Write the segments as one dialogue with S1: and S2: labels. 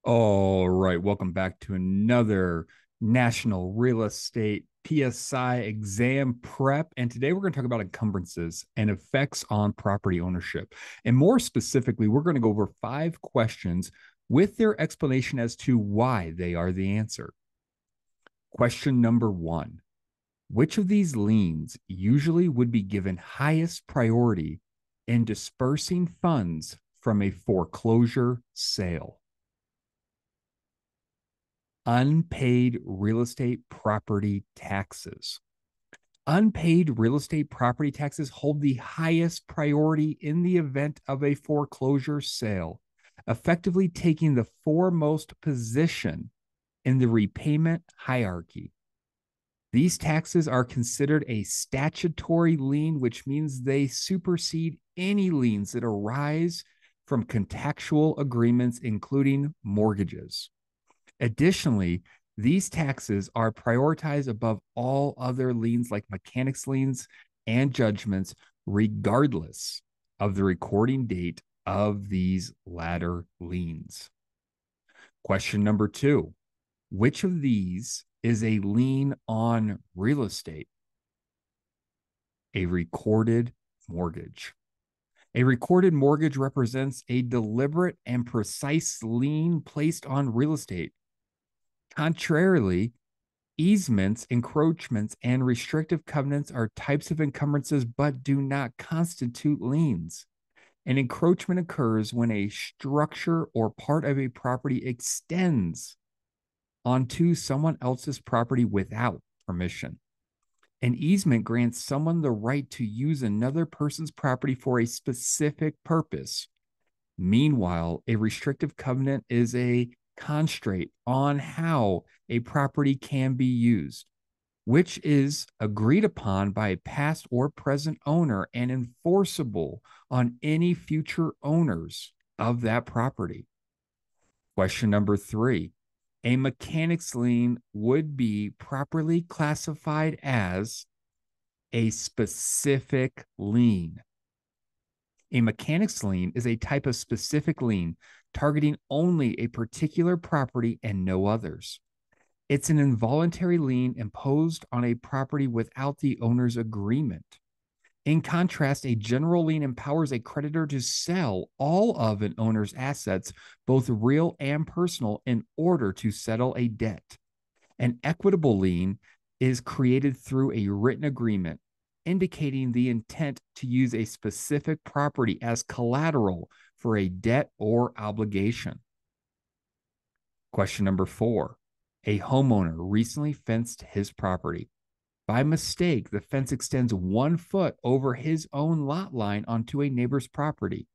S1: All right, welcome back to another National Real Estate PSI exam prep. And today we're going to talk about encumbrances and effects on property ownership. And more specifically, we're going to go over 5 questions with their explanation as to why they are the answer. Question number 1. Which of these liens usually would be given highest priority in dispersing funds from a foreclosure sale? Unpaid real estate property taxes. Unpaid real estate property taxes hold the highest priority in the event of a foreclosure sale, effectively taking the foremost position in the repayment hierarchy. These taxes are considered a statutory lien, which means they supersede any liens that arise from contractual agreements, including mortgages. Additionally, these taxes are prioritized above all other liens like mechanics liens and judgments, regardless of the recording date of these latter liens. Question number 2. Which of these is a lien on real estate? A recorded mortgage. A recorded mortgage represents a deliberate and precise lien placed on real estate. Contrarily, easements, encroachments, and restrictive covenants are types of encumbrances but do not constitute liens. An encroachment occurs when a structure or part of a property extends onto someone else's property without permission. An easement grants someone the right to use another person's property for a specific purpose. Meanwhile, a restrictive covenant is a constraint on how a property can be used, which is agreed upon by a past or present owner and enforceable on any future owners of that property. Question number 3. A mechanics lien would be properly classified as a specific lien. A mechanics lien is a type of specific lien targeting only a particular property and no others. It's an involuntary lien imposed on a property without the owner's agreement. In contrast, a general lien empowers a creditor to sell all of an owner's assets, both real and personal, in order to settle a debt. An equitable lien is created through a written agreement, indicating the intent to use a specific property as collateral for a debt or obligation. Question number 4. A homeowner recently fenced his property. By mistake, the fence extends 1 foot over his own lot line onto a neighbor's property.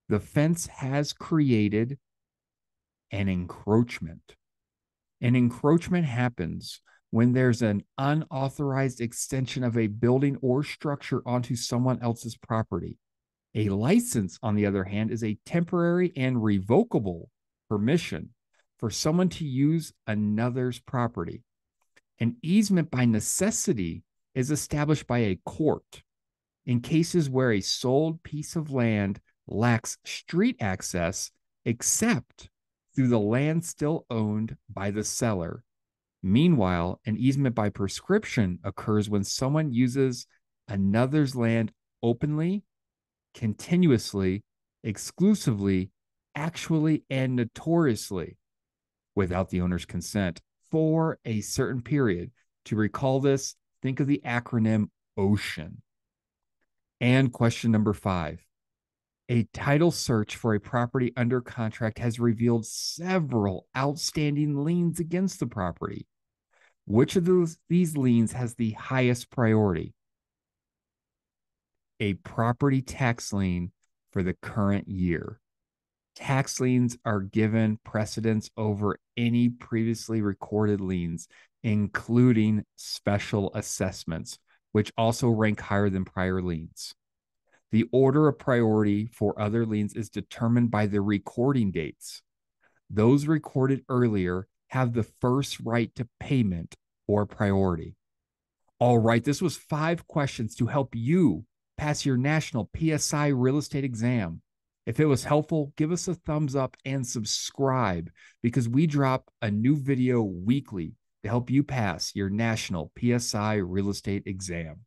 S1: The fence has created an encroachment. An encroachment happens when there's an unauthorized extension of a building or structure onto someone else's property. A license, on the other hand, is a temporary and revocable permission for someone to use another's property. An easement by necessity is established by a court in cases where a sold piece of land lacks street access except through the land still owned by the seller. Meanwhile, an easement by prescription occurs when someone uses another's land openly, continuously, exclusively, actually, and notoriously without the owner's consent for a certain period. To recall this, think of the acronym OCEAN. And question number 5. A title search for a property under contract has revealed several outstanding liens against the property. Which of these liens has the highest priority? A property tax lien for the current year. Tax liens are given precedence over any previously recorded liens, including special assessments, which also rank higher than prior liens. The order of priority for other liens is determined by the recording dates. Those recorded earlier have the first right to payment or priority. All right, this was 5 questions to help you pass your national PSI real estate exam. If it was helpful, give us a thumbs up and subscribe because we drop a new video weekly to help you pass your national PSI real estate exam.